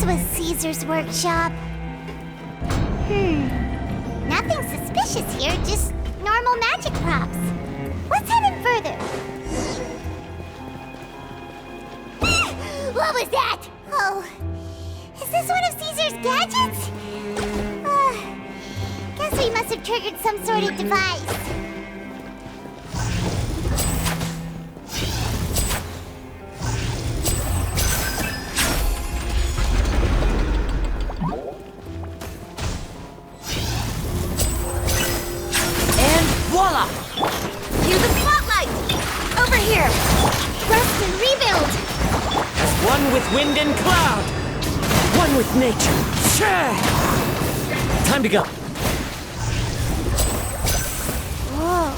was Caesar's workshop. Nothing suspicious here, just normal magic props. Let's head in further. What was that? Oh, is this one of Caesar's gadgets? Guess we must have triggered some sort of device. Voila! Use the spotlight! Over here! Rest and rebuild! As one with wind and cloud! One with nature! Share! Time to go! Whoa.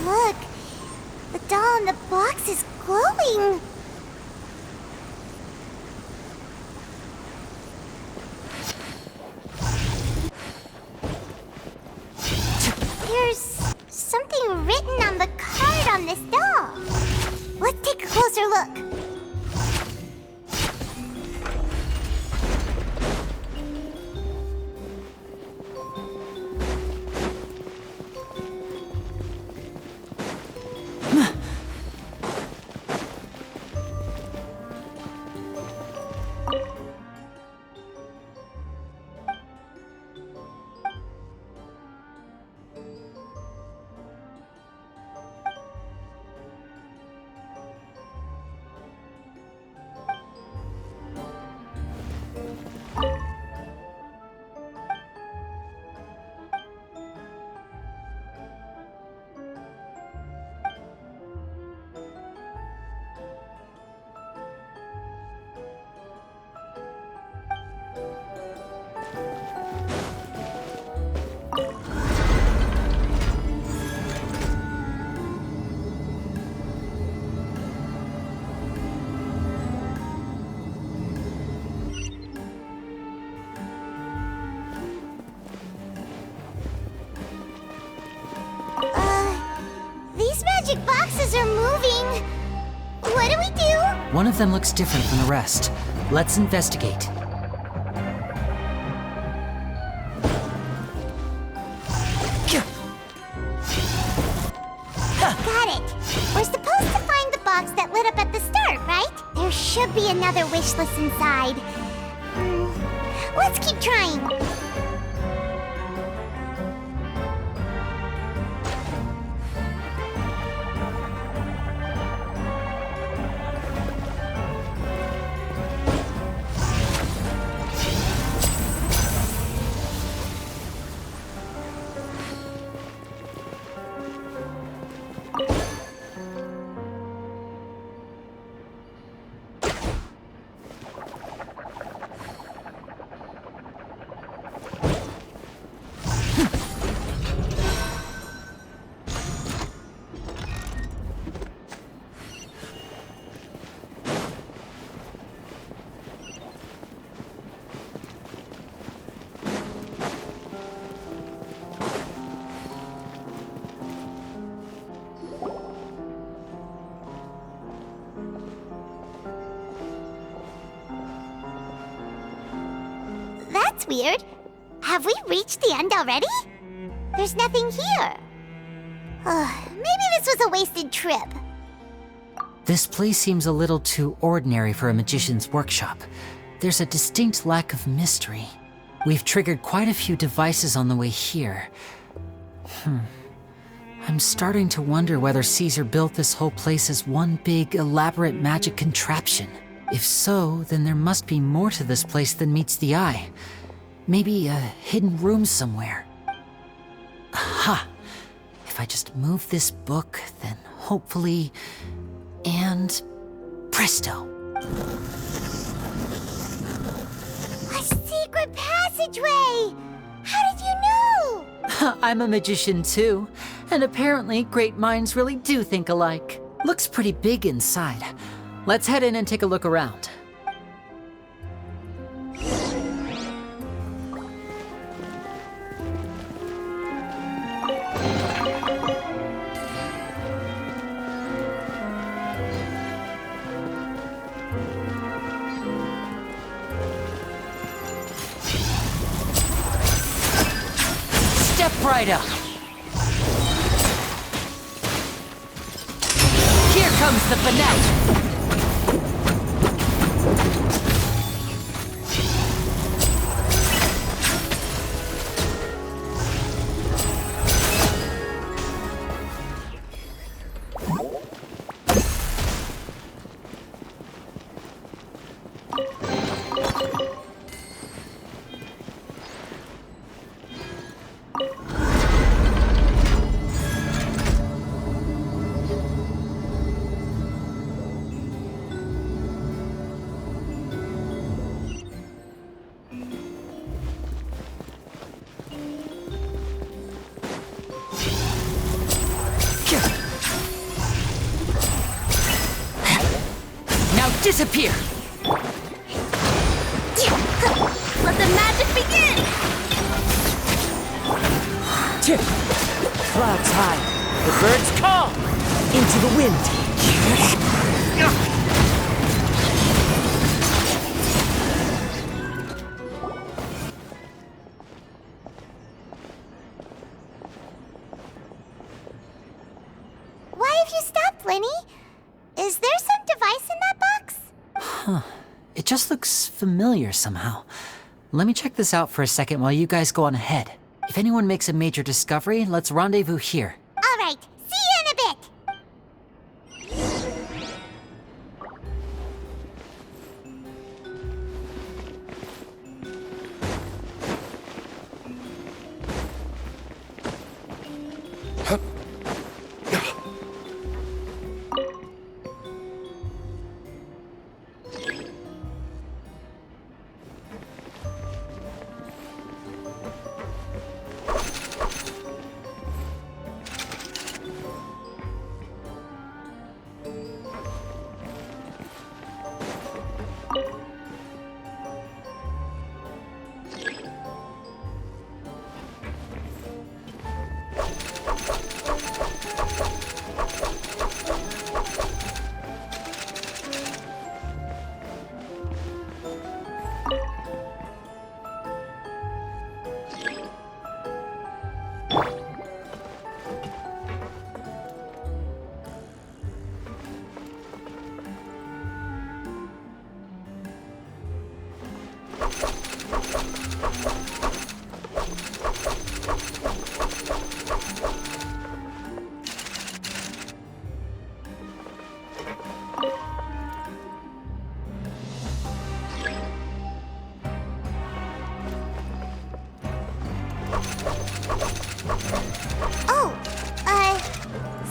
Look! The doll in the box is glowing! There's something written on the card on this doll. Let's take a closer look. These magic boxes are moving. What do we do? One of them looks different from the rest. Let's investigate. Got it. We're supposed to find the box that lit up at the start, right? There should be another wish list inside. Let's keep trying. That's weird. Have we reached the end already? There's nothing here. Maybe this was a wasted trip. This place seems a little too ordinary for a magician's workshop. There's a distinct lack of mystery. We've triggered quite a few devices on the way here. I'm starting to wonder whether Caesar built this whole place as one big, elaborate magic contraption. If so, then there must be more to this place than meets the eye. Maybe a hidden room somewhere. Aha! If I just move this book, then hopefully... And... presto! A secret passageway! How did you know? I'm a magician too, and apparently great minds really do think alike. Looks pretty big inside. Let's head in and take a look around. right up. Here comes the finale. Disappear! Let the magic begin! Clouds high, the birds call, into the wind. Why have you stopped, Lenny? Is there some device in that box? It just looks familiar somehow. Let me check this out for a second while you guys go on ahead. If anyone makes a major discovery, let's rendezvous here. All right, see you in a bit!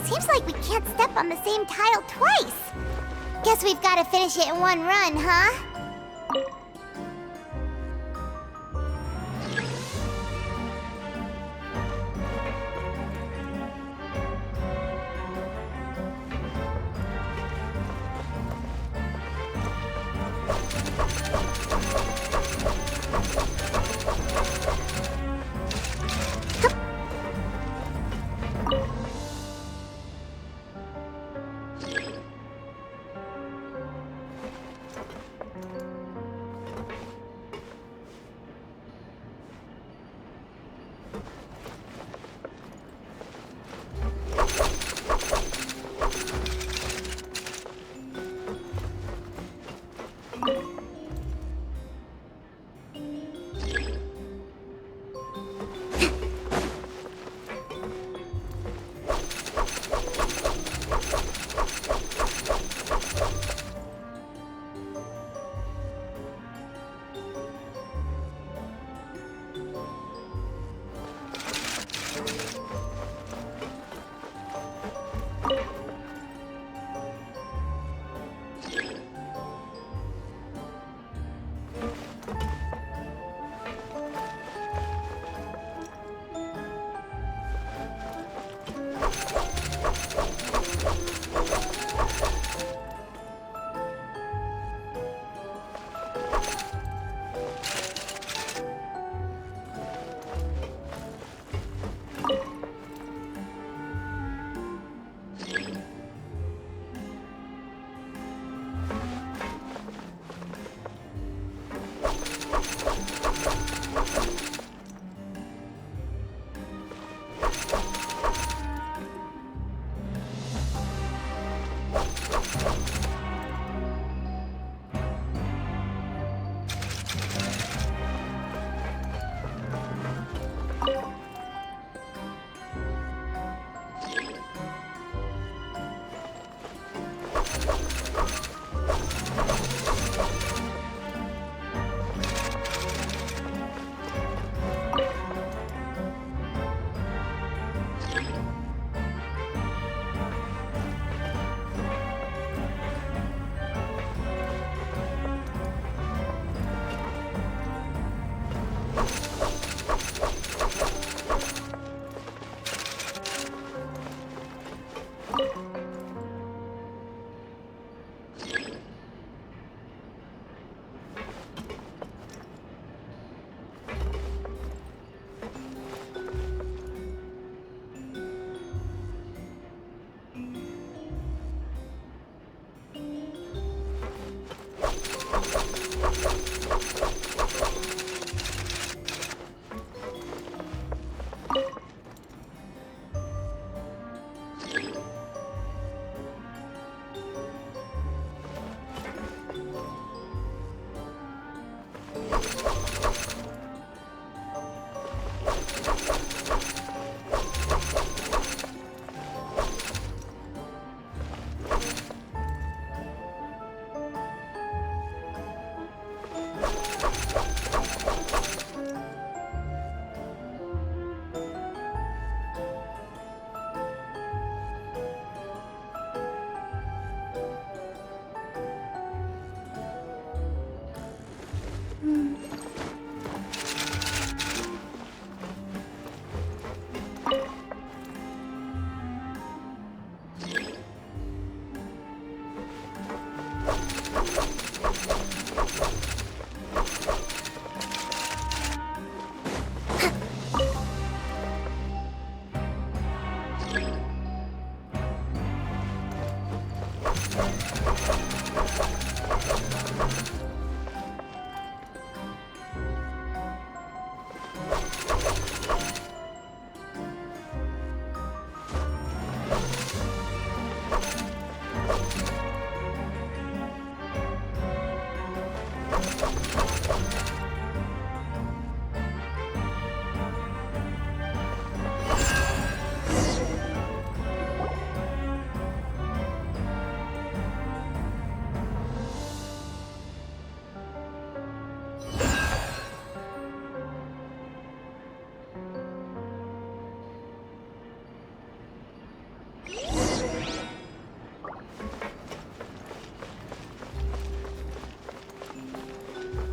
Seems like we can't step on the same tile twice. Guess we've got to finish it in one run, huh?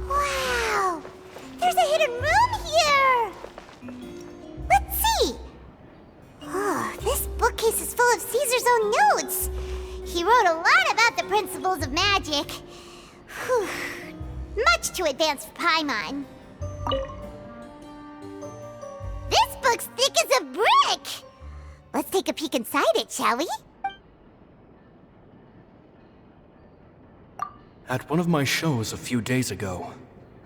Wow! There's a hidden room here! Let's see! Oh, this bookcase is full of Caesar's own notes. He wrote a lot about the principles of magic. Whew. Much too advanced for Paimon. This book's thick as a brick! Let's take a peek inside it, shall we? At one of my shows a few days ago,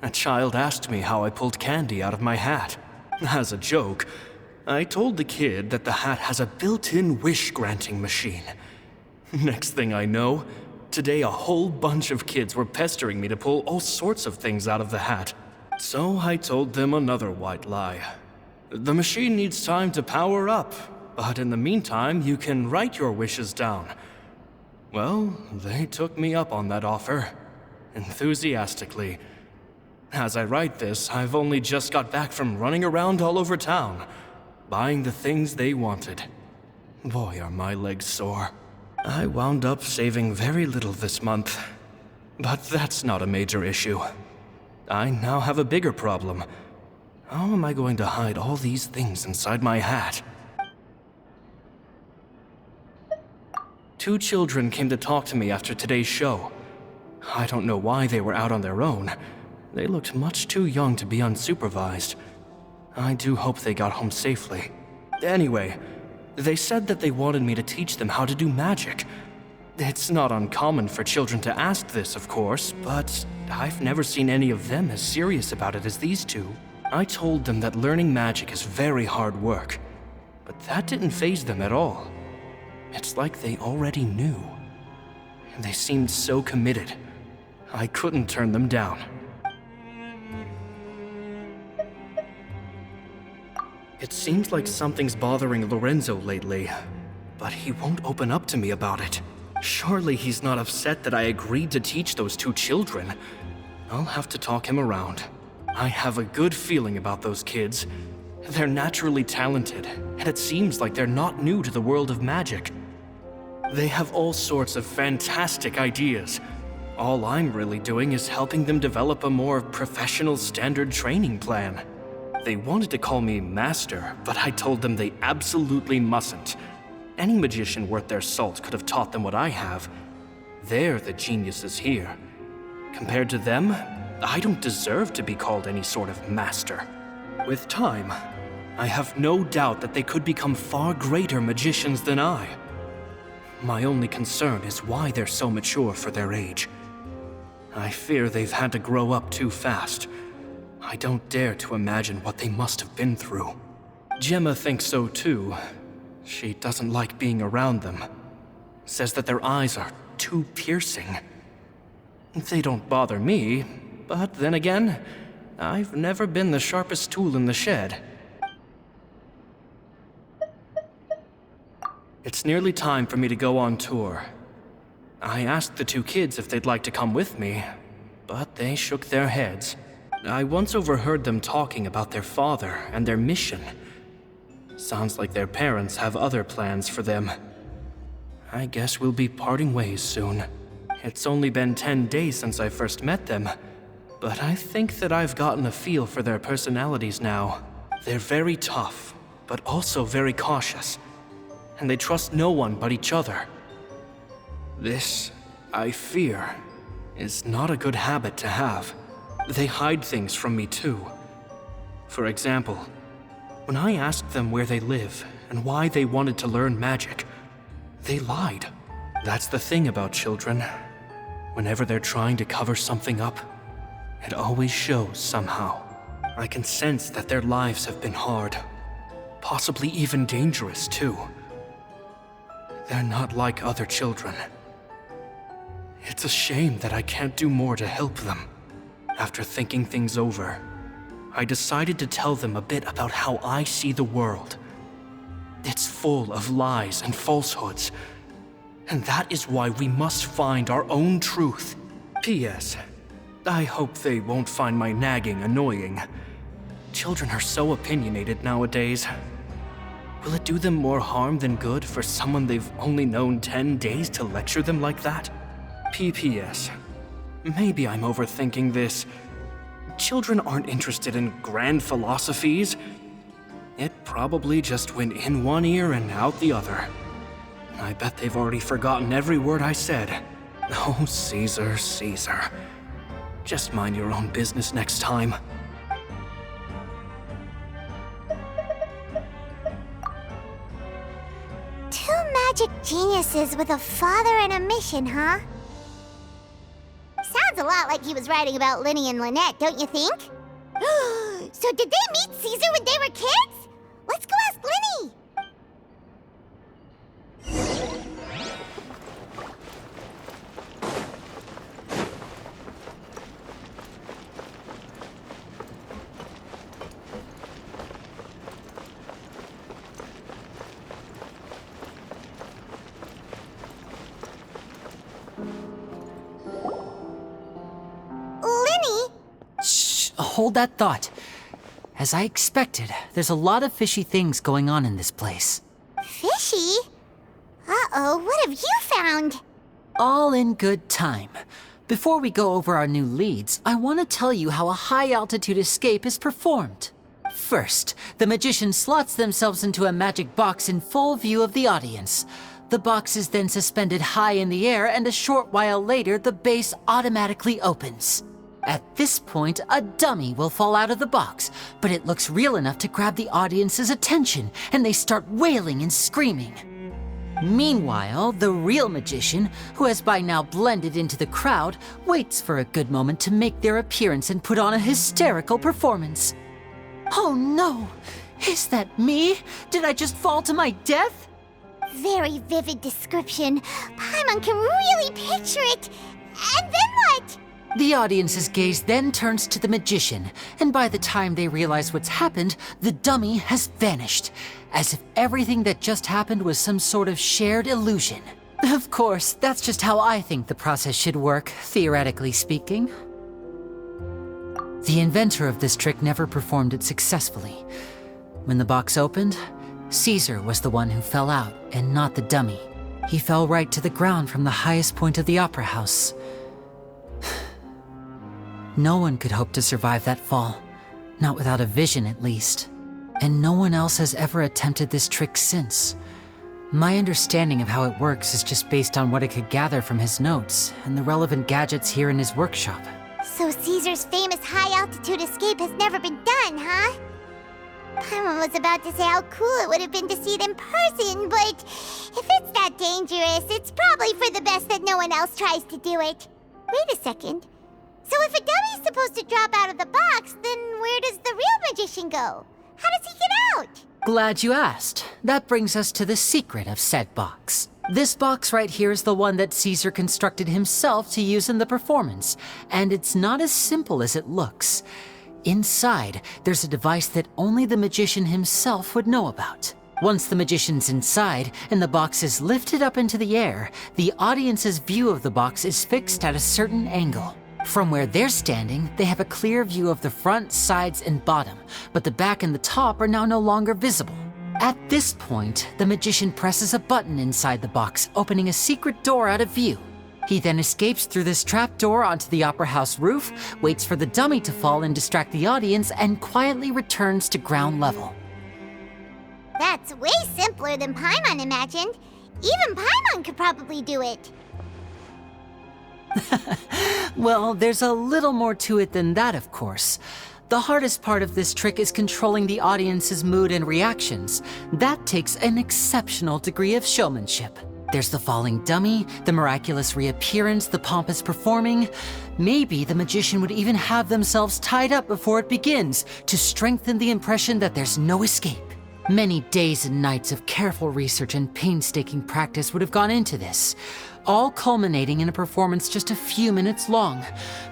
a child asked me how I pulled candy out of my hat. As a joke, I told the kid that the hat has a built-in wish-granting machine. Next thing I know, today a whole bunch of kids were pestering me to pull all sorts of things out of the hat. So I told them another white lie. The machine needs time to power up, but in the meantime, you can write your wishes down. Well, they took me up on that offer, enthusiastically. As I write this, I've only just got back from running around all over town, buying the things they wanted. Boy, are my legs sore. I wound up saving very little this month, but that's not a major issue. I now have a bigger problem. How am I going to hide all these things inside my hat? 2 children came to talk to me after today's show. I don't know why they were out on their own. They looked much too young to be unsupervised. I do hope they got home safely. Anyway, they said that they wanted me to teach them how to do magic. It's not uncommon for children to ask this, of course, but I've never seen any of them as serious about it as these 2. I told them that learning magic is very hard work, but that didn't faze them at all. It's like they already knew. They seemed so committed. I couldn't turn them down. It seems like something's bothering Lorenzo lately, but he won't open up to me about it. Surely he's not upset that I agreed to teach those 2 children. I'll have to talk him around. I have a good feeling about those kids. They're naturally talented, and it seems like they're not new to the world of magic. They have all sorts of fantastic ideas. All I'm really doing is helping them develop a more professional standard training plan. They wanted to call me Master, but I told them they absolutely mustn't. Any magician worth their salt could have taught them what I have. They're the geniuses here. Compared to them, I don't deserve to be called any sort of master. With time, I have no doubt that they could become far greater magicians than I. My only concern is why they're so mature for their age. I fear they've had to grow up too fast. I don't dare to imagine what they must have been through. Gemma thinks so too. She doesn't like being around them. Says that their eyes are too piercing. They don't bother me, but then again, I've never been the sharpest tool in the shed. It's nearly time for me to go on tour. I asked the two kids if they'd like to come with me, but they shook their heads. I once overheard them talking about their father and their mission. Sounds like their parents have other plans for them. I guess we'll be parting ways soon. It's only been 10 days since I first met them, but I think that I've gotten a feel for their personalities now. They're very tough, but also very cautious, and they trust no one but each other. This, I fear, is not a good habit to have. They hide things from me too. For example, when I asked them where they live and why they wanted to learn magic, they lied. That's the thing about children. Whenever they're trying to cover something up, it always shows somehow. I can sense that their lives have been hard, possibly even dangerous too. They're not like other children. It's a shame that I can't do more to help them. After thinking things over, I decided to tell them a bit about how I see the world. It's full of lies and falsehoods, and that is why we must find our own truth. P.S. I hope they won't find my nagging annoying. Children are so opinionated nowadays. Will it do them more harm than good for someone they've only known 10 days to lecture them like that? P.P.S. Maybe I'm overthinking this. Children aren't interested in grand philosophies. It probably just went in one ear and out the other. I bet they've already forgotten every word I said. Oh, Caesar, Caesar. Just mind your own business next time. Two magic geniuses with a father and a mission, huh? Sounds a lot like he was writing about Linny and Lynette, don't you think? So did they meet Caesar when they were kids? Let's go ask Linny! Linny? Shh, hold that thought. As I expected, there's a lot of fishy things going on in this place. Fishy? Uh-oh, what have you found? All in good time. Before we go over our new leads, I want to tell you how a high-altitude escape is performed. First, the magician slots themselves into a magic box in full view of the audience. The box is then suspended high in the air, and a short while later, the base automatically opens. At this point, a dummy will fall out of the box, but it looks real enough to grab the audience's attention, and they start wailing and screaming. Meanwhile, the real magician, who has by now blended into the crowd, waits for a good moment to make their appearance and put on a hysterical performance. Oh no! Is that me? Did I just fall to my death? Very vivid description. Paimon can really picture it. And then what? The audience's gaze then turns to the magician, and by the time they realize what's happened, the dummy has vanished, as if everything that just happened was some sort of shared illusion. Of course, that's just how I think the process should work, theoretically speaking. The inventor of this trick never performed it successfully. When the box opened, Caesar was the one who fell out, and not the dummy. He fell right to the ground from the highest point of the opera house. No one could hope to survive that fall, not without a vision at least. And no one else has ever attempted this trick since. My understanding of how it works is just based on what I could gather from his notes and the relevant gadgets here in his workshop. So Caesar's famous high-altitude escape has never been done, huh? Paimon was about to say how cool it would have been to see it in person, but if it's that dangerous, it's probably for the best that no one else tries to do it. Wait a second. So if a dummy's supposed to drop out of the box, then where does the real magician go? How does he get out? Glad you asked. That brings us to the secret of said box. This box right here is the one that Caesar constructed himself to use in the performance, and it's not as simple as it looks. Inside, there's a device that only the magician himself would know about. Once the magician's inside and the box is lifted up into the air, the audience's view of the box is fixed at a certain angle. From where they're standing, they have a clear view of the front, sides, and bottom, but the back and the top are now no longer visible. At this point, the magician presses a button inside the box, opening a secret door out of view. He then escapes through this trap door onto the opera house roof, waits for the dummy to fall and distract the audience, and quietly returns to ground level. That's way simpler than Paimon imagined. Even Paimon could probably do it. Well, there's a little more to it than that, of course. The hardest part of this trick is controlling the audience's mood and reactions. That takes an exceptional degree of showmanship. There's the falling dummy, the miraculous reappearance, the pompous performing. Maybe the magician would even have themselves tied up before it begins to strengthen the impression that there's no escape. Many days and nights of careful research and painstaking practice would have gone into this, all culminating in a performance just a few minutes long,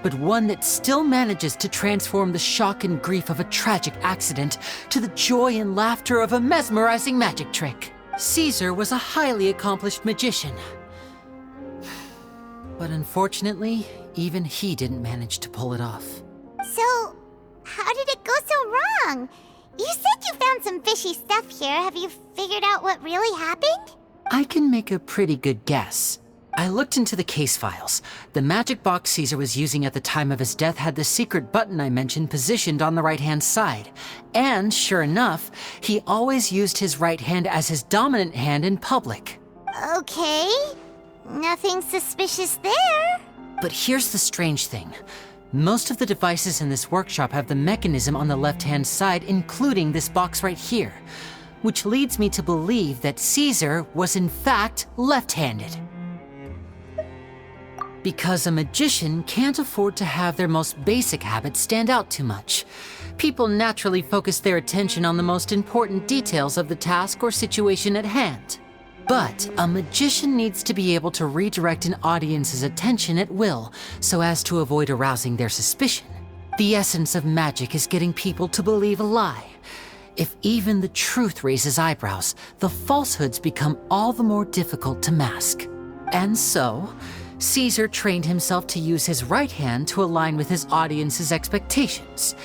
but one that still manages to transform the shock and grief of a tragic accident to the joy and laughter of a mesmerizing magic trick. Caesar was a highly accomplished magician, but unfortunately, even he didn't manage to pull it off. So, how did it go so wrong? You said you found some fishy stuff here. Have you figured out what really happened? I can make a pretty good guess. I looked into the case files. The magic box Caesar was using at the time of his death had the secret button I mentioned positioned on the right-hand side. And sure enough, he always used his right hand as his dominant hand in public. Okay. Nothing suspicious there. But here's the strange thing. Most of the devices in this workshop have the mechanism on the left-hand side, including this box right here, which leads me to believe that Caesar was in fact left-handed. Because a magician can't afford to have their most basic habits stand out too much. People naturally focus their attention on the most important details of the task or situation at hand. But a magician needs to be able to redirect an audience's attention at will so as to avoid arousing their suspicion. The essence of magic is getting people to believe a lie. If even the truth raises eyebrows, the falsehoods become all the more difficult to mask. And so, Caesar trained himself to use his right hand to align with his audience's expectations.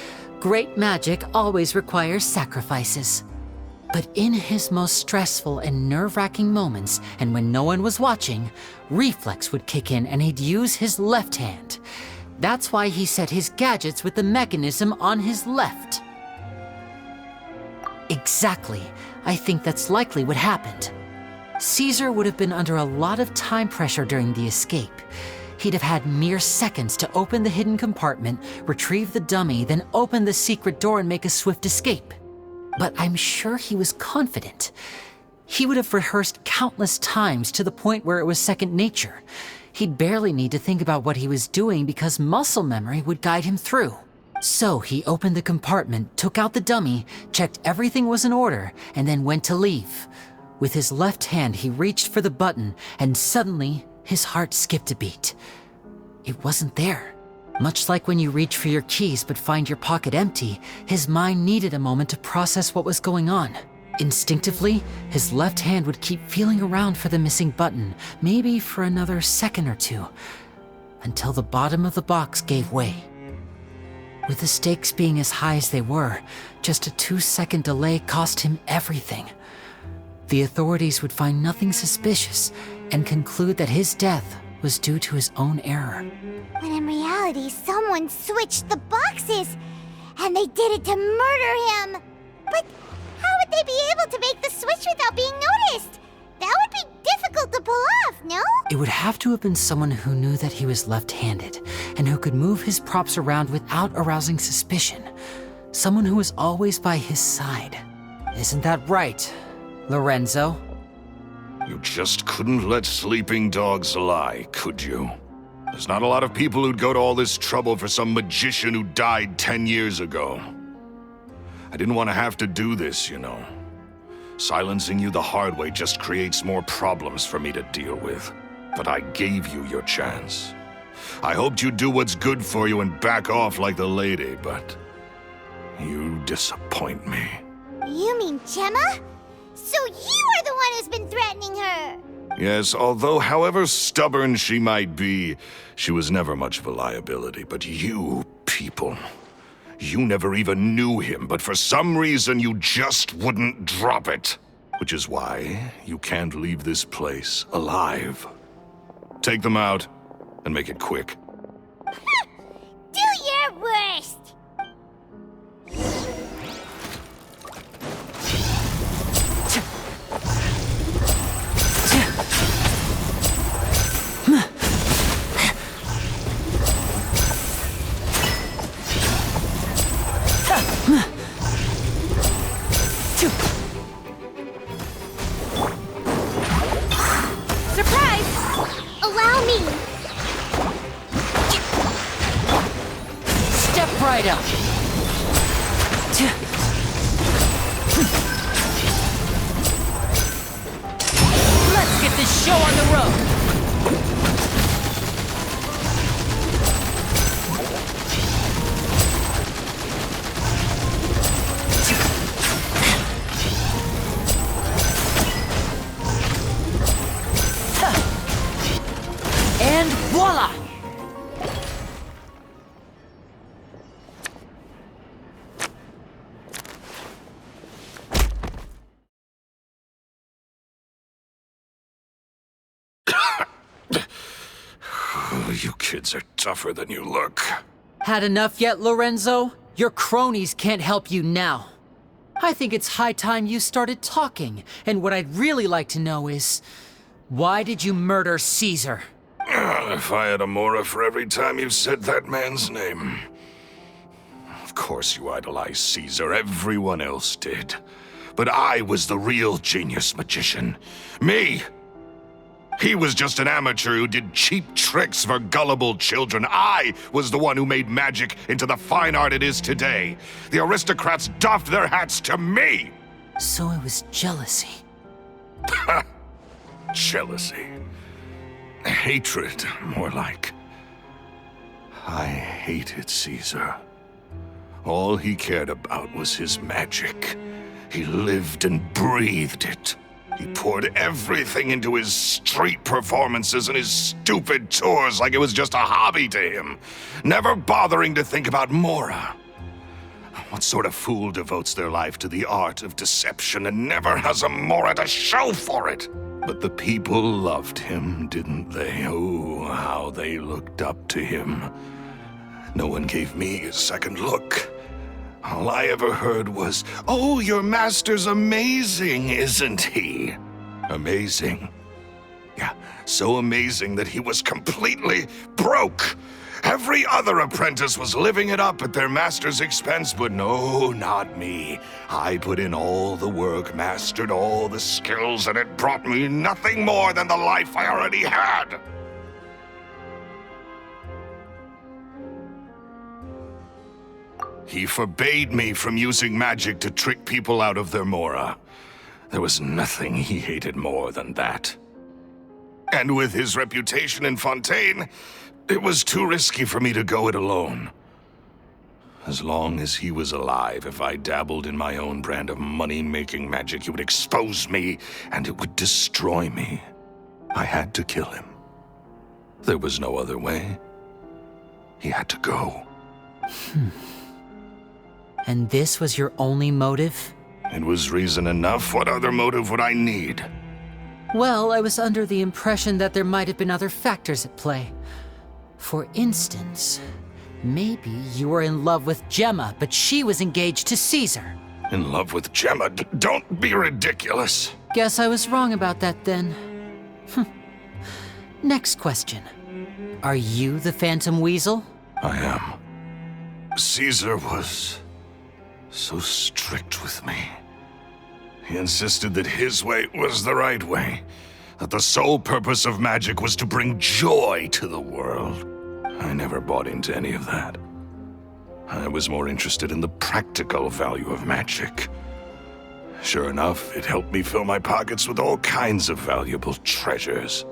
Great magic always requires sacrifices. But in his most stressful and nerve-wracking moments, and when no one was watching, reflex would kick in and he'd use his left hand. That's why he set his gadgets with the mechanism on his left. Exactly. I think that's likely what happened. Caesar would have been under a lot of time pressure during the escape. He'd have had mere seconds to open the hidden compartment, retrieve the dummy, then open the secret door and make a swift escape. But I'm sure he was confident. He would have rehearsed countless times to the point where it was second nature. He'd barely need to think about what he was doing because muscle memory would guide him through. So he opened the compartment, took out the dummy, checked everything was in order, and then went to leave. With his left hand, he reached for the button, and suddenly, his heart skipped a beat. It wasn't there. Much like when you reach for your keys but find your pocket empty, his mind needed a moment to process what was going on. Instinctively, his left hand would keep feeling around for the missing button, maybe for another second or two, until the bottom of the box gave way. With the stakes being as high as they were, just a 2-second delay cost him everything. The authorities would find nothing suspicious and conclude that his death was due to his own error. When in reality, someone switched the boxes, and they did it to murder him. But how would they be able to make the switch without being noticed? That would be difficult to pull off, no? It would have to have been someone who knew that he was left-handed and who could move his props around without arousing suspicion. Someone who was always by his side. Isn't that right, Lorenzo? You just couldn't let sleeping dogs lie, could you? There's not a lot of people who'd go to all this trouble for some magician who died 10 years ago. I didn't want to have to do this, you know. Silencing you the hard way just creates more problems for me to deal with. But I gave you your chance. I hoped you'd do what's good for you and back off like the lady, but you disappoint me. You mean Gemma? So you are the one who's been threatening her! Yes, although however stubborn she might be, she was never much of a liability. But you people, you never even knew him, but for some reason you just wouldn't drop it. Which is why you can't leave this place alive. Take them out, and make it quick. Do your worst! Surprise! Allow me! Step right up. Let's get this show on the road. And voila! You kids are tougher than you look. Had enough yet, Lorenzo? Your cronies can't help you now. I think it's high time you started talking, and what I'd really like to know is, why did you murder Caesar? If I had a Mora for every time you said that man's name. Of course you idolized Caesar, everyone else did. But I was the real genius magician. Me! He was just an amateur who did cheap tricks for gullible children. I was the one who made magic into the fine art it is today. The aristocrats doffed their hats to me! So it was jealousy. Jealousy. Hatred, more like. I hated Caesar. All he cared about was his magic. He lived and breathed it. He poured everything into his street performances and his stupid tours like it was just a hobby to him, never bothering to think about Mora. What sort of fool devotes their life to the art of deception and never has a Mora to show for it? But the people loved him, didn't they? Oh, how they looked up to him. No one gave me a second look. All I ever heard was, "Oh, your master's amazing, isn't he?" Amazing. Yeah, so amazing that he was completely broke. Every other apprentice was living it up at their master's expense, but no, not me. I put in all the work, mastered all the skills, and it brought me nothing more than the life I already had. He forbade me from using magic to trick people out of their Mora. There was nothing he hated more than that. And with his reputation in Fontaine, it was too risky for me to go it alone. As long as he was alive, if I dabbled in my own brand of money-making magic, he would expose me, and it would destroy me. I had to kill him. There was no other way. He had to go. And this was your only motive? It was reason enough. What other motive would I need? Well, I was under the impression that there might have been other factors at play. For instance, maybe you were in love with Gemma, but she was engaged to Caesar. In love with Gemma? Don't be ridiculous. Guess I was wrong about that then. Next question. Are you the Phantom Weasel? I am. Caesar was so strict with me. He insisted that his way was the right way. that the sole purpose of magic was to bring joy to the world. I never bought into any of that. I was more interested in the practical value of magic. Sure enough, it helped me fill my pockets with all kinds of valuable treasures.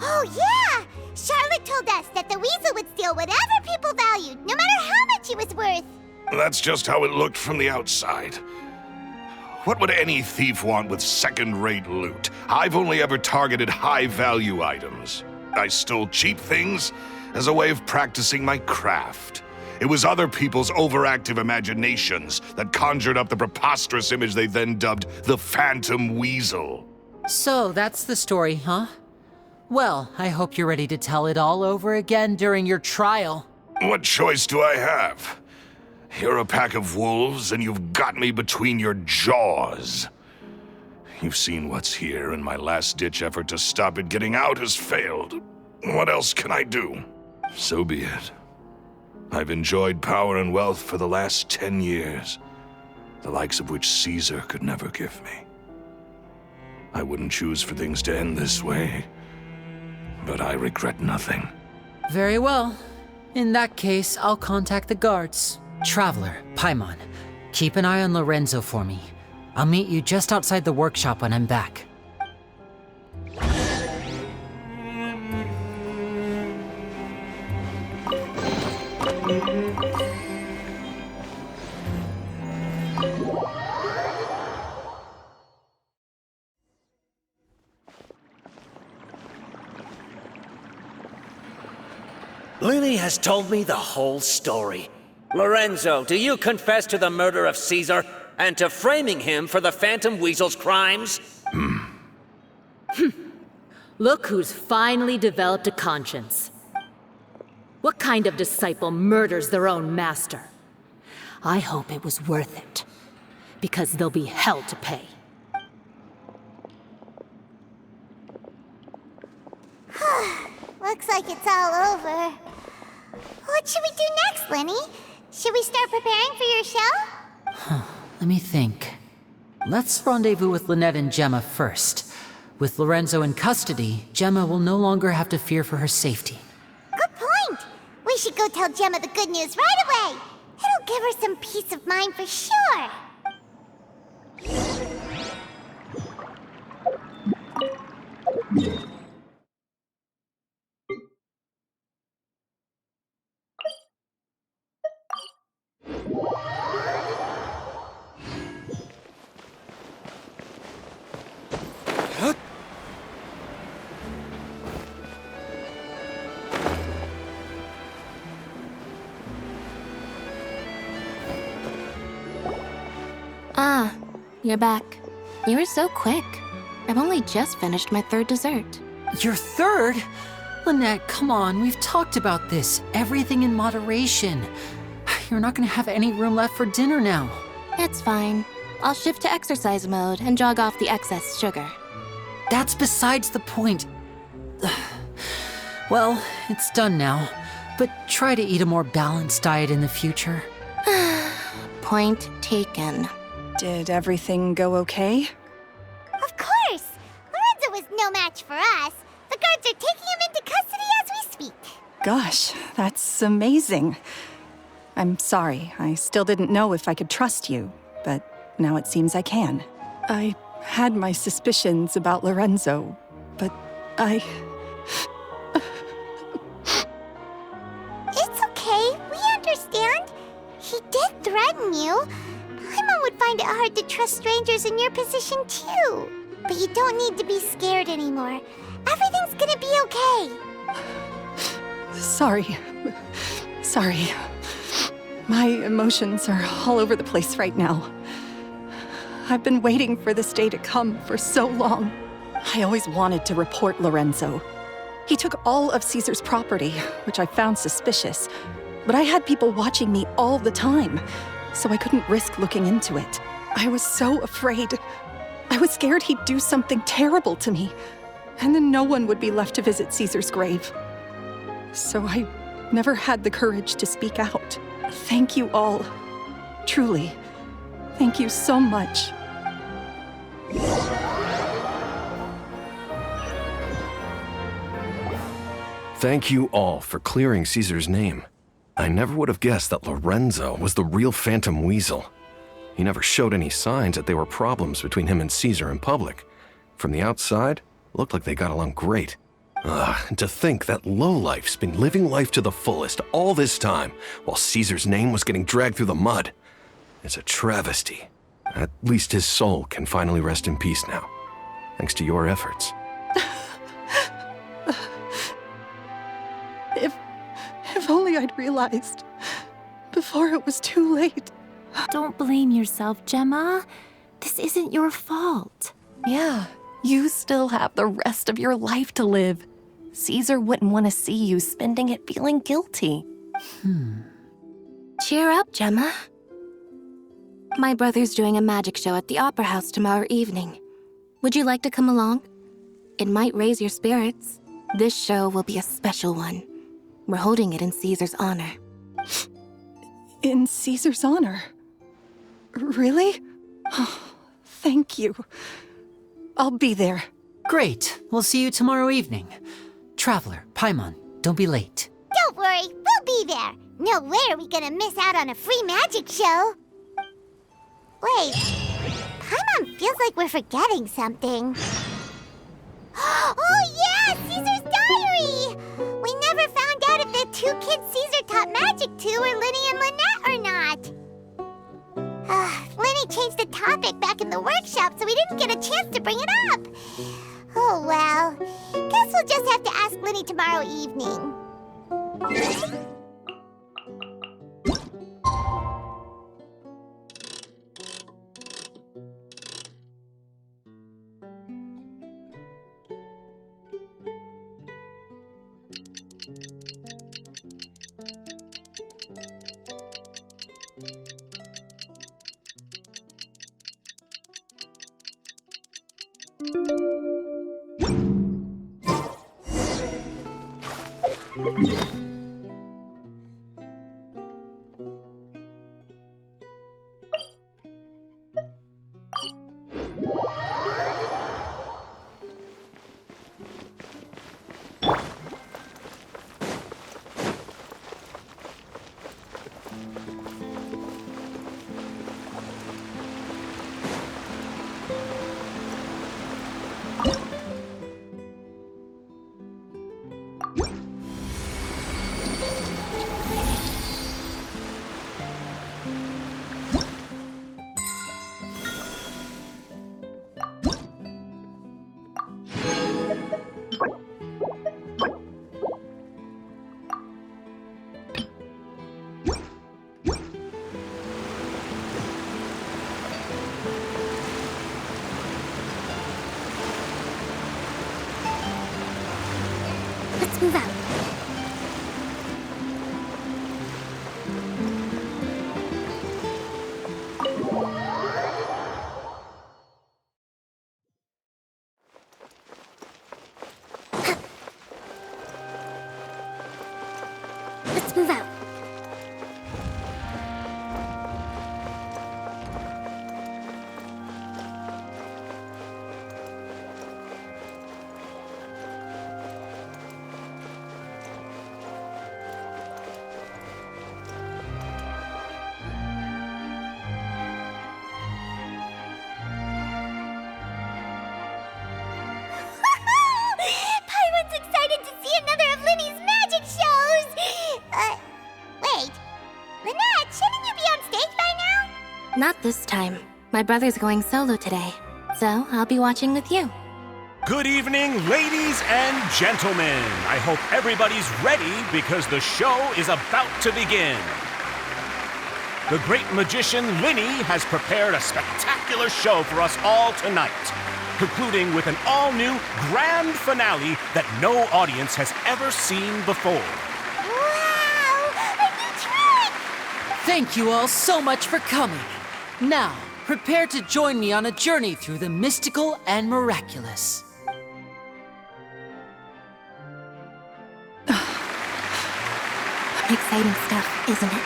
Oh, yeah! Charlotte told us that the weasel would steal whatever people valued, no matter how much it was worth. That's just how it looked from the outside. What would any thief want with second-rate loot? I've only ever targeted high-value items. I stole cheap things as a way of practicing my craft. It was other people's overactive imaginations that conjured up the preposterous image they then dubbed the Phantom Weasel. So that's the story, huh? Well, I hope you're ready to tell it all over again during your trial. What choice do I have? You're a pack of wolves, and you've got me between your jaws. You've seen what's here, and my last-ditch effort to stop it getting out has failed. What else can I do? So be it. I've enjoyed power and wealth for the last 10 years, the likes of which Caesar could never give me. I wouldn't choose for things to end this way, but I regret nothing. Very well. In that case, I'll contact the guards. Traveler, Paimon, keep an eye on Lorenzo for me. I'll meet you just outside the workshop when I'm back. Lily has told me the whole story. Lorenzo, do you confess to the murder of Caesar and to framing him for the Phantom Weasel's crimes? Look who's finally developed a conscience. What kind of disciple murders their own master? I hope it was worth it, because there'll be hell to pay. Looks like it's all over. What should we do next, Lenny? Should we start preparing for your show? Let me think. Let's rendezvous with Lynette and Gemma first. With Lorenzo in custody, Gemma will no longer have to fear for her safety. Good point. We should go tell Gemma the good news right away. It'll give her some peace of mind for sure. Ah, you're back. You were so quick. I've only just finished my third dessert. Your third? Lynette, come on, we've talked about this. Everything in moderation. You're not gonna have any room left for dinner now. It's fine. I'll shift to exercise mode and jog off the excess sugar. That's besides the point. Well, it's done now, but try to eat a more balanced diet in the future. Point taken. Did everything go okay? Of course! Lorenzo was no match for us. The guards are taking him into custody as we speak. Gosh, that's amazing. I'm sorry, I still didn't know if I could trust you, but now it seems I can. I had my suspicions about Lorenzo, but It's okay. We understand. He did threaten you. Paimon would find it hard to trust strangers in your position, too. But you don't need to be scared anymore. Everything's gonna be okay. Sorry. Sorry. My emotions are all over the place right now. I've been waiting for this day to come for so long. I always wanted to report Lorenzo. He took all of Caesar's property, which I found suspicious. But I had people watching me all the time, so I couldn't risk looking into it. I was so afraid. I was scared he'd do something terrible to me, and then no one would be left to visit Caesar's grave. So I never had the courage to speak out. Thank you all. Truly. Thank you so much. Thank you all for clearing Caesar's name. I never would have guessed that Lorenzo was the real Phantom Weasel. He never showed any signs that there were problems between him and Caesar in public. From the outside, it looked like they got along great. And to think that lowlife's been living life to the fullest all this time, while Caesar's name was getting dragged through the mud. It's a travesty. At least his soul can finally rest in peace now, thanks to your efforts. If only I'd realized before it was too late. Don't blame yourself, Gemma. This isn't your fault. Yeah, you still have the rest of your life to live. Caesar wouldn't want to see you spending it feeling guilty. Cheer up, Gemma. My brother's doing a magic show at the Opera House tomorrow evening. Would you like to come along? It might raise your spirits. This show will be a special one. We're holding it in Caesar's honor. In Caesar's honor? Really? Oh, thank you. I'll be there. Great. We'll see you tomorrow evening. Traveler, Paimon, don't be late. Don't worry, we'll be there. No way are we gonna miss out on a free magic show. Wait, Paimon feels like we're forgetting something. Oh yeah, Caesar's diary! We never found out if the two kids Caesar taught magic to were Linny and Lynette or not. Linny changed the topic back in the workshop, so we didn't get a chance to bring it up. Oh well, guess we'll just have to ask Linny tomorrow evening. Let's move out. Let's move out. Paimon's excited to see another of Linny's magic shows! Wait. Lynette, shouldn't you be on stage by now? Not this time. My brother's going solo today, so I'll be watching with you. Good evening, ladies and gentlemen. I hope everybody's ready because the show is about to begin. The great magician Linny has prepared a spectacular show for us all tonight, concluding with an all-new grand finale that no audience has ever seen before. Wow! A new trick! Thank you all so much for coming. Now, prepare to join me on a journey through the mystical and miraculous. Exciting stuff, isn't it?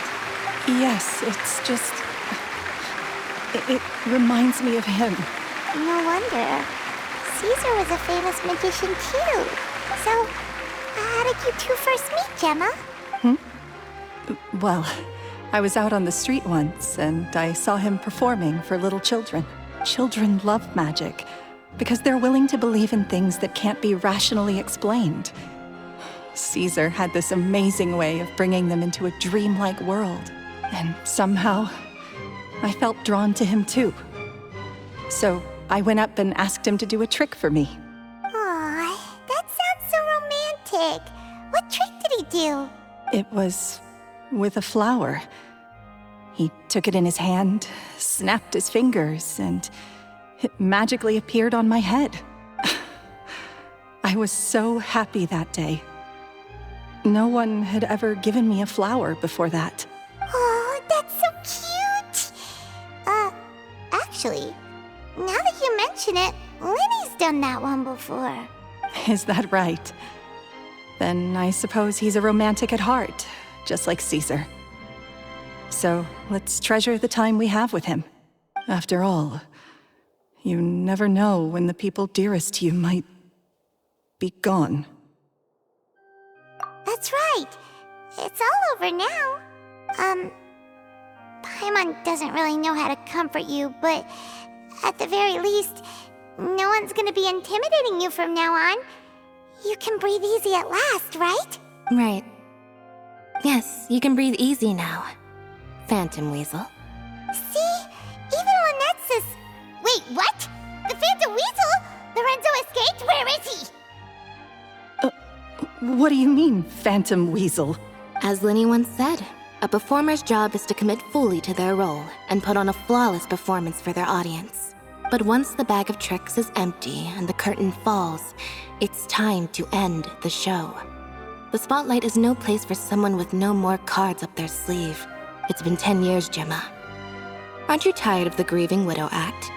Yes, it's just... It reminds me of him. No wonder. Caesar was a famous magician too. So, How did you two first meet, Gemma? Well, I was out on the street once, and I saw him performing for little children. Children love magic, because they're willing to believe in things that can't be rationally explained. Caesar had this amazing way of bringing them into a dreamlike world, and somehow, I felt drawn to him too. So I went up and asked him to do a trick for me. Aw, that sounds so romantic. What trick did he do? It was with a flower. He took it in his hand, snapped his fingers, and it magically appeared on my head. I was so happy that day. No one had ever given me a flower before that. Oh, that's so cute! Actually, now that you mention it, Lenny's done that one before. Is that right? Then I suppose he's a romantic at heart, just like Caesar. So let's treasure the time we have with him. After all, you never know when the people dearest to you might be gone. That's right. It's all over now. Paimon doesn't really know how to comfort you, but at the very least, no one's gonna be intimidating you from now on. You can breathe easy at last, right? Right. Yes, you can breathe easy now, Phantom Weasel. See? Even Lynette says... Wait, what? The Phantom Weasel? Lorenzo escaped? Where is he? What do you mean, Phantom Weasel? As Linny once said, a performer's job is to commit fully to their role and put on a flawless performance for their audience. But once the bag of tricks is empty and the curtain falls, it's time to end the show. The spotlight is no place for someone with no more cards up their sleeve. It's been 10 years, Gemma. Aren't you tired of the grieving widow act?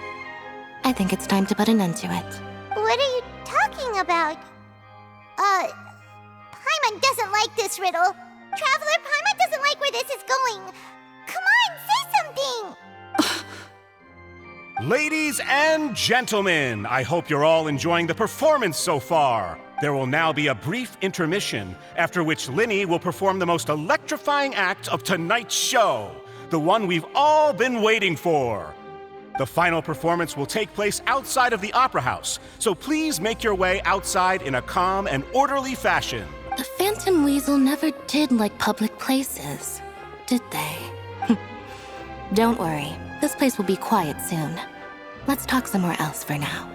I think it's time to put an end to it. What are you talking about? Paimon doesn't like this riddle. Traveler, Paimon doesn't like where this is going. Come on, say something! Ladies and gentlemen, I hope you're all enjoying the performance so far. There will now be a brief intermission, after which Linny will perform the most electrifying act of tonight's show, the one we've all been waiting for. The final performance will take place outside of the Opera House, so please make your way outside in a calm and orderly fashion. The Phantom Weasel never did like public places, did they? Don't worry, this place will be quiet soon. Let's talk somewhere else for now.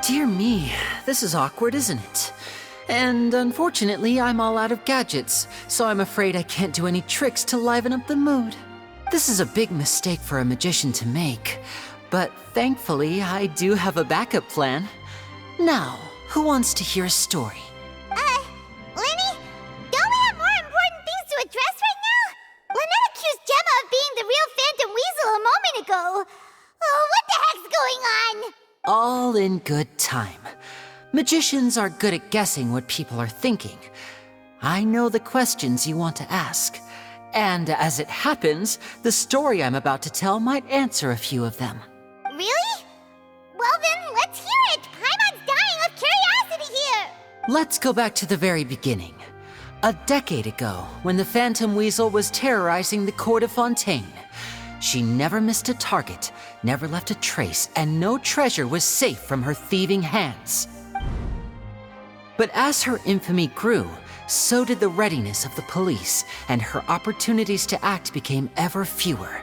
Dear me, this is awkward, isn't it? And unfortunately, I'm all out of gadgets, so I'm afraid I can't do any tricks to liven up the mood. This is a big mistake for a magician to make, but thankfully, I do have a backup plan. Now, who wants to hear a story? Lenny? Don't we have more important things to address right now? Lynette accused Gemma of being the real Phantom Weasel a moment ago. Oh, what the heck's going on? All in good time. Magicians are good at guessing what people are thinking. I know the questions you want to ask. And as it happens, the story I'm about to tell might answer a few of them. Really? Well then, let's hear it! Paimon's dying of curiosity here! Let's go back to the very beginning. A decade ago, when the Phantom Weasel was terrorizing the court of Fontaine. She never missed a target, never left a trace, and no treasure was safe from her thieving hands. But as her infamy grew, so did the readiness of the police, and her opportunities to act became ever fewer.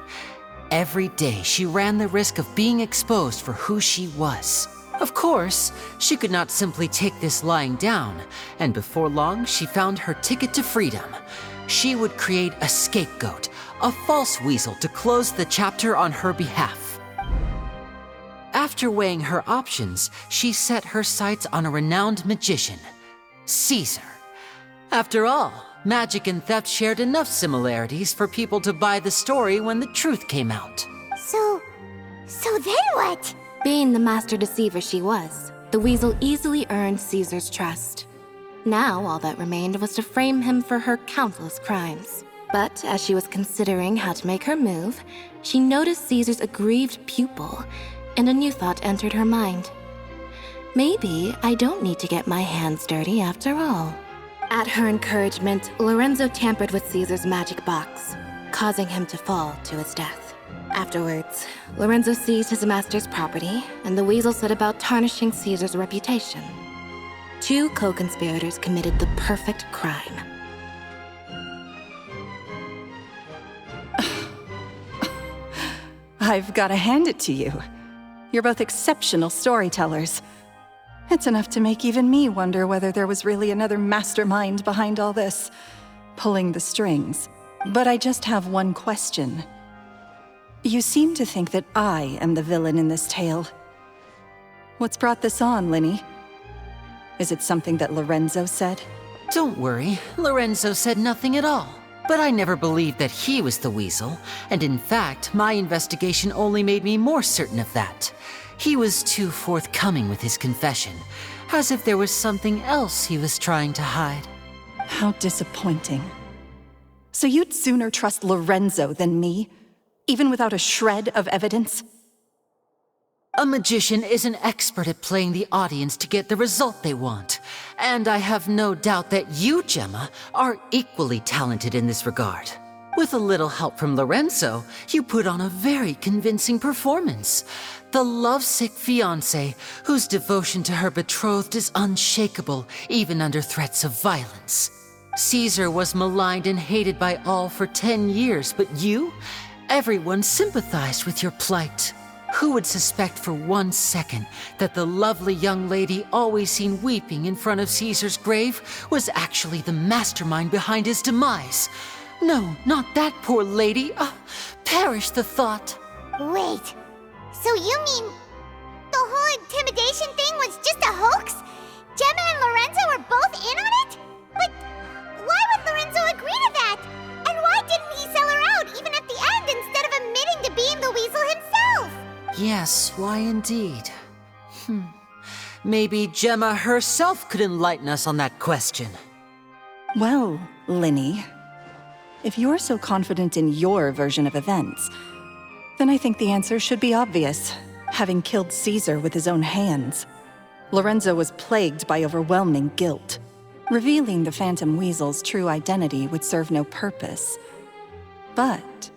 Every day, she ran the risk of being exposed for who she was. Of course, she could not simply take this lying down, and before long, she found her ticket to freedom. She would create a scapegoat, a false weasel to close the chapter on her behalf. After weighing her options, she set her sights on a renowned magician, Caesar. After all, magic and theft shared enough similarities for people to buy the story when the truth came out. So then what? Being the master deceiver she was, the weasel easily earned Caesar's trust. Now, all that remained was to frame him for her countless crimes. But as she was considering how to make her move, she noticed Caesar's aggrieved pupil, and a new thought entered her mind. Maybe I don't need to get my hands dirty after all. At her encouragement, Lorenzo tampered with Caesar's magic box, causing him to fall to his death. Afterwards, Lorenzo seized his master's property, and the weasel set about tarnishing Caesar's reputation. Two co-conspirators committed the perfect crime. I've got to hand it to you. You're both exceptional storytellers. It's enough to make even me wonder whether there was really another mastermind behind all this, pulling the strings. But I just have one question. You seem to think that I am the villain in this tale. What's brought this on, Linny? Is it something that Lorenzo said? Don't worry, Lorenzo said nothing at all. But I never believed that he was the weasel, and in fact, my investigation only made me more certain of that. He was too forthcoming with his confession, as if there was something else he was trying to hide. How disappointing. So you'd sooner trust Lorenzo than me, even without a shred of evidence? A magician is an expert at playing the audience to get the result they want. And I have no doubt that you, Gemma, are equally talented in this regard. With a little help from Lorenzo, you put on a very convincing performance. The lovesick fiancé, whose devotion to her betrothed is unshakable, even under threats of violence. Caesar was maligned and hated by all for 10 years, but you? Everyone sympathized with your plight. Who would suspect for 1 second that the lovely young lady always seen weeping in front of Caesar's grave was actually the mastermind behind his demise? No, not that poor lady. Perish the thought. Wait, so you mean the whole intimidation thing was just a hoax? Gemma and Lorenzo were both in on it? But why would Lorenzo agree to that? And why didn't he sell her out even at the end instead of admitting to being the weasel himself? Yes, why indeed? Maybe Gemma herself could enlighten us on that question. Well, Linny, if you're so confident in your version of events, then I think the answer should be obvious. Having killed Caesar with his own hands, Lorenzo was plagued by overwhelming guilt. Revealing the Phantom Weasel's true identity would serve no purpose. But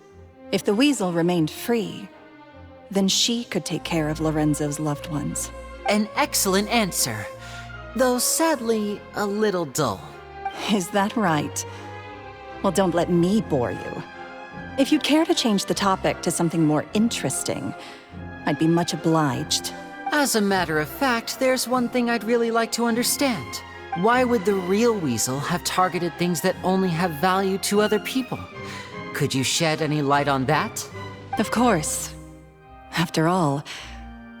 if the Weasel remained free, then she could take care of Lorenzo's loved ones. An excellent answer, though sadly a little dull. Is that right? Well, don't let me bore you. If you'd care to change the topic to something more interesting, I'd be much obliged. As a matter of fact, there's one thing I'd really like to understand. Why would the real weasel have targeted things that only have value to other people? Could you shed any light on that? Of course. After all,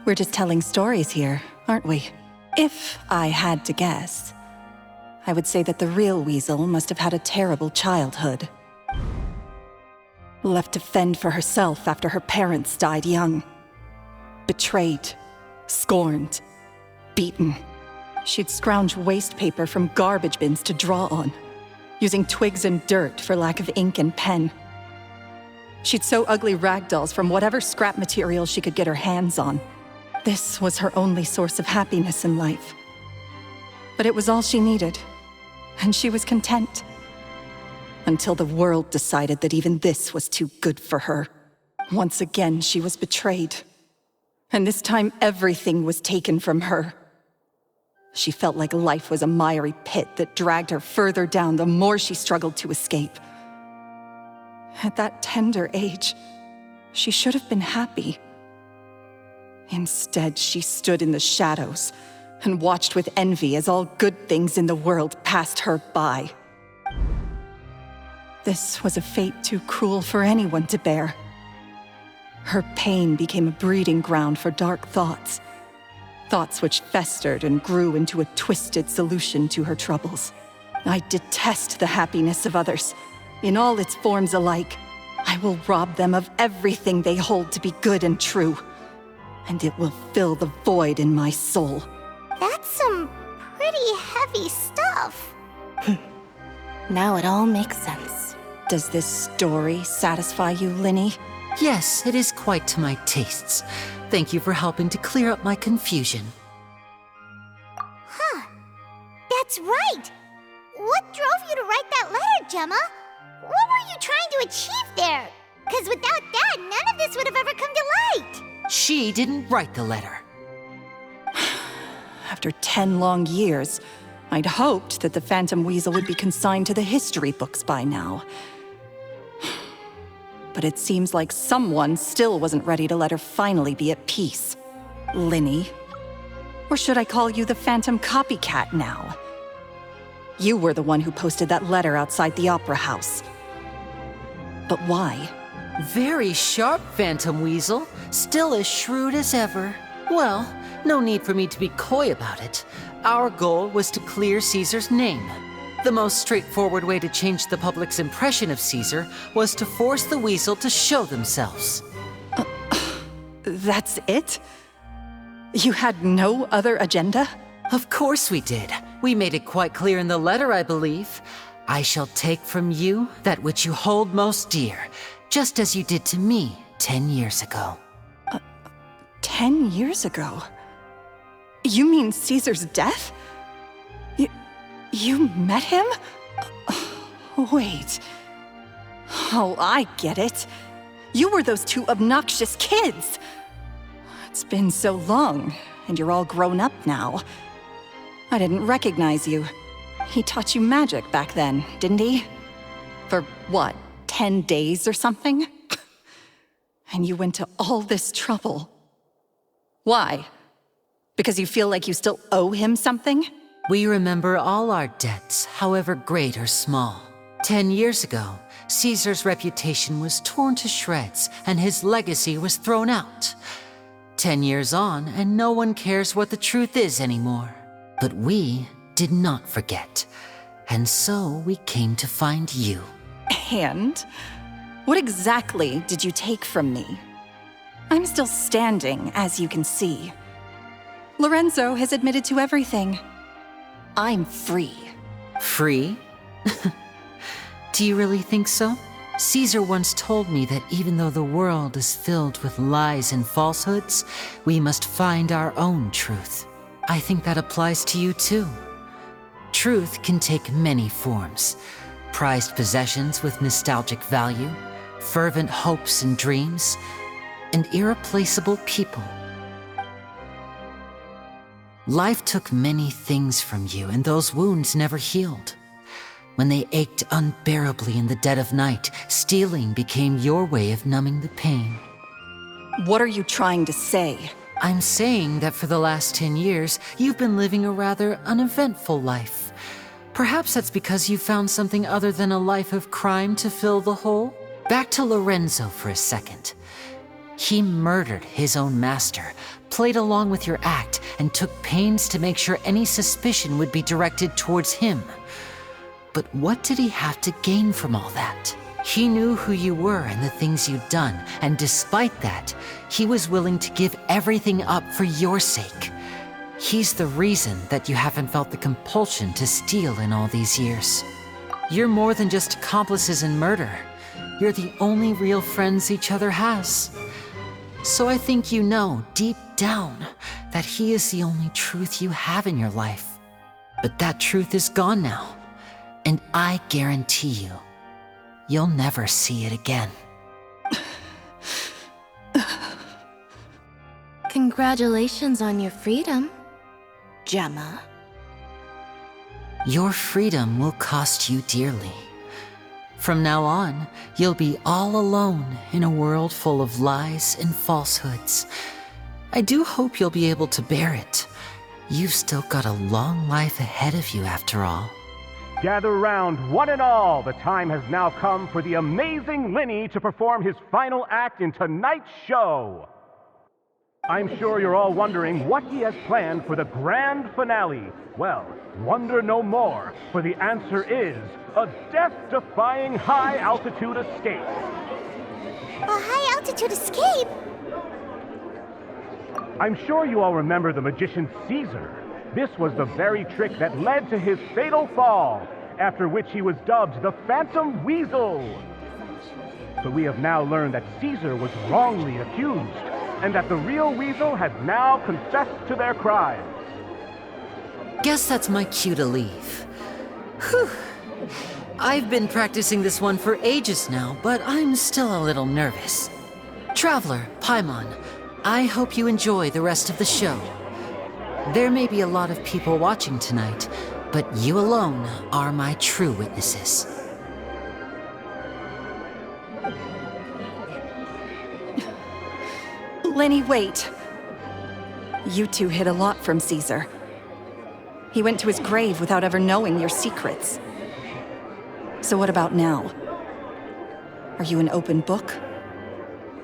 we're just telling stories here, aren't we? If I had to guess, I would say that the real weasel must have had a terrible childhood. Left to fend for herself after her parents died young. Betrayed, scorned, beaten. She'd scrounge waste paper from garbage bins to draw on, using twigs and dirt for lack of ink and pen. She'd sew ugly rag dolls from whatever scrap material she could get her hands on. This was her only source of happiness in life. But it was all she needed, and she was content. Until the world decided that even this was too good for her. Once again, she was betrayed. And this time, everything was taken from her. She felt like life was a miry pit that dragged her further down the more she struggled to escape. At that tender age, she should have been happy. Instead, she stood in the shadows and watched with envy as all good things in the world passed her by. This was a fate too cruel for anyone to bear. Her pain became a breeding ground for dark thoughts. Thoughts which festered and grew into a twisted solution to her troubles. I detest the happiness of others, in all its forms alike. I will rob them of everything they hold to be good and true, and it will fill the void in my soul. That's some pretty heavy stuff. Now it all makes sense. Does this story satisfy you, Linny? Yes, it is quite to my tastes. Thank you for helping to clear up my confusion. Huh. That's right. What drove you to write that letter, Gemma? What were you trying to achieve there? Because without that, none of this would have ever come to light. She didn't write the letter. After 10 long years, I'd hoped that the Phantom Weasel would be consigned to the history books by now. But it seems like someone still wasn't ready to let her finally be at peace. Linny. Or should I call you the Phantom Copycat now? You were the one who posted that letter outside the Opera House. But why? Very sharp, Phantom Weasel. Still as shrewd as ever. Well, no need for me to be coy about it. Our goal was to clear Caesar's name. The most straightforward way to change the public's impression of Caesar was to force the Weasel to show themselves. That's it? You had no other agenda? Of course we did. We made it quite clear in the letter, I believe. I shall take from you that which you hold most dear, just as you did to me 10 years ago. 10 years ago? You mean Caesar's death? You met him? Wait. Oh, I get it. You were those two obnoxious kids. It's been so long, and you're all grown up now. I didn't recognize you. He taught you magic back then, didn't he? For what, 10 days or something? And you went to all this trouble. Why? Because you feel like you still owe him something? We remember all our debts, however great or small. 10 years ago, Caesar's reputation was torn to shreds, and his legacy was thrown out. 10 years on, and no one cares what the truth is anymore. But we did not forget, and so we came to find you. And? What exactly did you take from me? I'm still standing, as you can see. Lorenzo has admitted to everything. I'm free. Free? Do you really think so? Caesar once told me that even though the world is filled with lies and falsehoods, we must find our own truth. I think that applies to you too. Truth can take many forms. Prized possessions with nostalgic value, fervent hopes and dreams, and irreplaceable people. Life took many things from you, and those wounds never healed. When they ached unbearably in the dead of night, stealing became your way of numbing the pain. What are you trying to say? I'm saying that for the last 10 years, you've been living a rather uneventful life. Perhaps that's because you found something other than a life of crime to fill the hole? Back to Lorenzo for a second. He murdered his own master, played along with your act, and took pains to make sure any suspicion would be directed towards him. But what did he have to gain from all that? He knew who you were and the things you'd done, and despite that, he was willing to give everything up for your sake. He's the reason that you haven't felt the compulsion to steal in all these years. You're more than just accomplices in murder. You're the only real friends each other has. So I think you know, deep down, that he is the only truth you have in your life. But that truth is gone now, and I guarantee you, you'll never see it again. Congratulations on your freedom, Gemma. Your freedom will cost you dearly. From now on, you'll be all alone in a world full of lies and falsehoods. I do hope you'll be able to bear it. You've still got a long life ahead of you after all. Gather round, one and all. The time has now come for the amazing Linny to perform his final act in tonight's show. I'm sure you're all wondering what he has planned for the grand finale. Well, wonder no more, for the answer is a death-defying high-altitude escape. A high-altitude escape? I'm sure you all remember the magician Caesar. This was the very trick that led to his fatal fall, after which he was dubbed the Phantom Weasel. But we have now learned that Caesar was wrongly accused, and that the real Weasel has now confessed to their crimes. Guess that's my cue to leave. Whew. I've been practicing this one for ages now, but I'm still a little nervous. Traveler, Paimon, I hope you enjoy the rest of the show. There may be a lot of people watching tonight, but you alone are my true witnesses. Lenny, wait. You two hid a lot from Caesar. He went to his grave without ever knowing your secrets. So what about now? Are you an open book?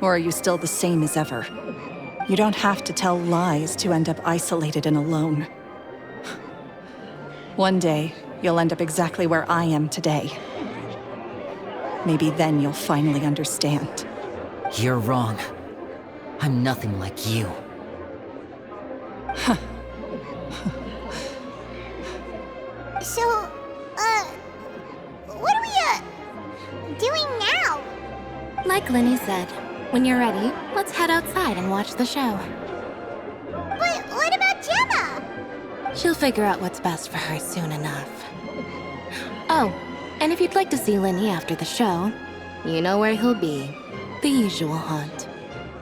Or are you still the same as ever? You don't have to tell lies to end up isolated and alone. One day, you'll end up exactly where I am today. Maybe then you'll finally understand. You're wrong. I'm nothing like you. So, what are we, doing now? Like Lenny said, when you're ready, let's head outside and watch the show. But what about Gemma? She'll figure out what's best for her soon enough. Oh, and if you'd like to see Lenny after the show, you know where he'll be. The usual haunt.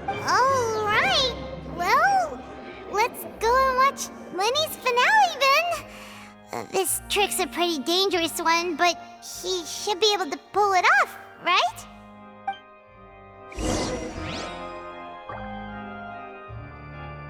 All right. Well, let's go and watch Lenny's finale then. This trick's a pretty dangerous one, but he should be able to pull it off, right?